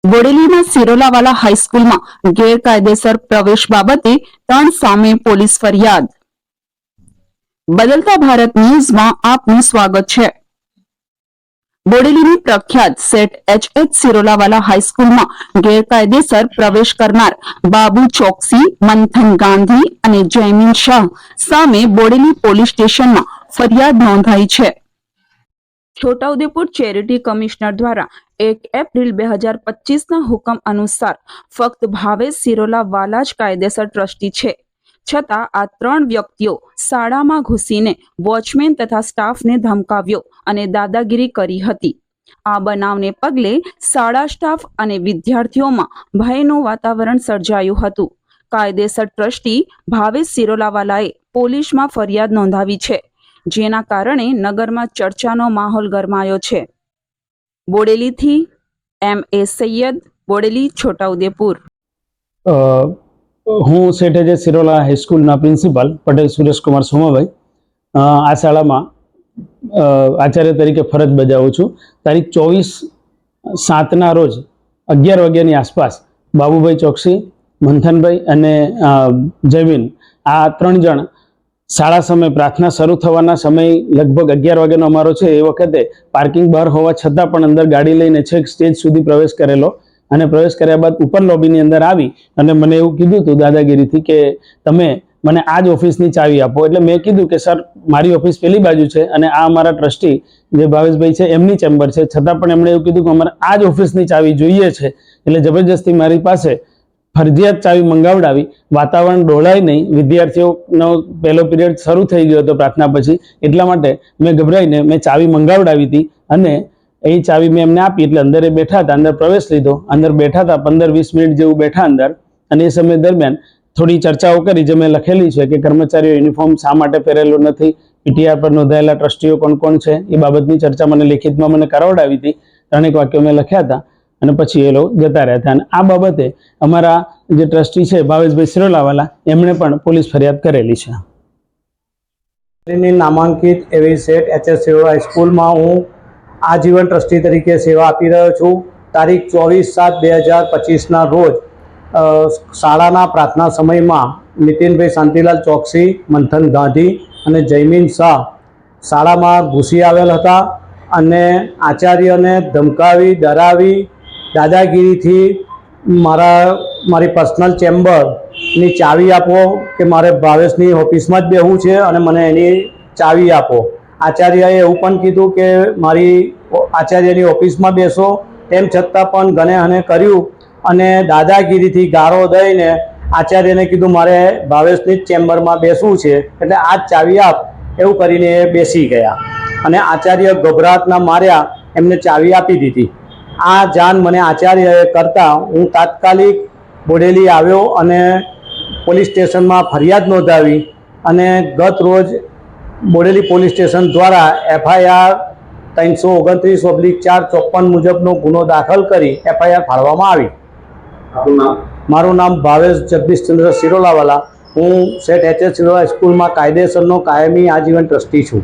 બોડેલીના સિરોલાવાલા હાઈસ્કૂલમાં ગેરકાયદેસર પ્રવેશ બાબતે 3 સામે પોલીસ ફરિયાદ। બદલતા ભારત ન્યૂઝમાં આપનું સ્વાગત છે। બોડેલીની પ્રખ્યાત સેટ એચ.એચ. સિરોલાવાલા હાઈસ્કૂલમાં ગેરકાયદેસર પ્રવેશ કરનાર બાબુ ચોકસી, મંથન ગાંધી અને જયમીન શાહ સામે બોડેલી પોલીસ સ્ટેશનમાં ફરિયાદ નોંધાઈ છે। છોટાઉદેપુર ચેરિટી કમિશનર દ્વારા 1 એપ્રિલ 2025 હુકમ અનુસાર ફક્ત ભાવેશ સિરોલાવાલા જ કાયદેસર ટ્રસ્ટી છે, છતાં આ 3 વ્યક્તિઓ શાળામાં ઘૂસીને વોચમેન તથા સ્ટાફને ધમકાવ્યો અને દાદાગીરી કરી હતી। આ બનાવને પગલે શાળા સ્ટાફ અને વિદ્યાર્થીઓમાં ભયનું વાતાવરણ સર્જાયું હતું। કાયદેસર ટ્રસ્ટી ભાવેશ સિરોલાવાલાએ પોલીસમાં ફરિયાદ નોંધાવી છે, જેના કારણે નગરમાં ચર્ચાનો માહોલ ગરમાયો છે। બોડેલીથી M.A. સૈયદ, બોડેલી, છોટાઉદેપુર। હું સેટ એચ.એચ. સિરોલા હાઈસ્કૂલના પ્રિન્સિપાલ પટેલ સુરેશકુમાર સોમાભાઈ આ શાળામાં આચાર્ય તરીકે ફરજ બજાવું છું। તારીખ 24/7ના રોજ 11 વાગ્યાની આસપાસ બાબુભાઈ ચોકસી, મંથનભાઈ અને જયમીન આ 3 જણ શાળા સમય પ્રાર્થના શરૂ થવાના સમય લગભગ 11 વાગ્યાનો અમારો છે। એ વખતે પાર્કિંગ બહાર હોવા છતાં પણ અંદર ગાડી લઈને છેક સ્ટેજ સુધી પ્રવેશ કરેલો અને પ્રવેશ કર્યા બાદ ઉપર લોબીની અંદર આવી અને મને એવું કીધું હતું દાદાગીરીથી કે તમે મને આ જ ઓફિસની ચાવી આપો। એટલે મેં કીધું કે સર મારી ઓફિસ પેલી બાજુ છે અને આ અમારા ટ્રસ્ટી જે ભાવેશભાઈ છે એમની ચેમ્બર છે, છતાં પણ એમણે એવું કીધું કે અમારે આ જ ઓફિસની ચાવી જોઈએ છે। એટલે જબરજસ્તી મારી પાસે ફરજિયાત ચાવી મંગાવડાવી। વાતાવરણ ડોળાય નહીં, વિદ્યાર્થીઓનો પહેલો પિરિયડ શરૂ થઈ ગયો હતો પ્રાર્થના પછી, એટલા માટે મેં ગભરાઈને મેં ચાવી મંગાવડાવી હતી અને એ ચાવી મેં એમને આપી। એટલે અંદર એ બેઠા હતા, અંદર પ્રવેશ લીધો, અંદર બેઠા હતા 15-20 મિનિટ જેવું બેઠા અંદર અને એ સમય દરમિયાન થોડી ચર્ચાઓ કરી જે મેં લખેલી છે કે કર્મચારીઓ યુનિફોર્મ શા માટે પહેરેલો નથી, પીટીઆર પર નોંધાયેલા ટ્રસ્ટીઓ કોણ કોણ છે, એ બાબતની ચર્ચા મને લેખિતમાં મને કરાવડાવી હતી। 3 વાક્યો મેં લખ્યા હતા અને પછી એ લોકો જતા રહ્યા હતા અને આ બાબતે અમારા જે ટ્રસ્ટી છે ભાવેશભાઈ સિરોલાવાલા એમણે પણ પોલીસ ફરિયાદ કરેલી છે। નામાંકિત એવી સેટ એચ.એચ. સિરોલા સ્કૂલમાં હું આજીવન ટ્રસ્ટી તરીકે સેવા આપી રહ્યો છું। તારીખ 24/7/2025ના રોજ શાળાના પ્રાર્થના સમયમાં નીતિનભાઈ શાંતિલાલ ચોકસી, મંથન ગાંધી અને જયમીન શાહ શાળામાં ઘૂસી આવેલ હતા અને આચાર્યને ધમકાવી, ડરાવી, દાદાગીરીથી મારી પર્સનલ ચેમ્બરની ચાવી આપો કે મારે ભાવેશની ઓફિસમાં જ બેહવું છે અને મને એની ચાવી આપો। આચાર્યએ એવું પણ કીધું કે મારી આચાર્યની ઓફિસમાં બેસો, તેમ છતાં પણ ગણે અને કર્યું અને દાદાગીરીથી ગાળો દઈને આચાર્યને કીધું મારે ભાવેશની જ ચેમ્બરમાં બેસવું છે એટલે આ જ ચાવી આપ, એવું કરીને એ બેસી ગયા અને આચાર્ય ગભરાટના માર્યા એમને ચાવી આપી દીધી। આ જાણ મને આચાર્યએ કરતાં હું તાત્કાલિક બોડેલી આવ્યો અને પોલીસ સ્ટેશનમાં ફરિયાદ નોંધાવી અને ગત રોજ બોડેલી પોલીસ સ્ટેશન દ્વારા FIR 329/454 મુજબનો ગુનો દાખલ કરી FIR ફાળવવામાં આવી। મારું નામ ભાવેશ જગદીશચંદ્ર સિરોલાવાલા। હું સેટ એચ.એચ. સિરોલા સ્કૂલમાં કાયદેસરનો કાયમી આજીવન ટ્રસ્ટી છું।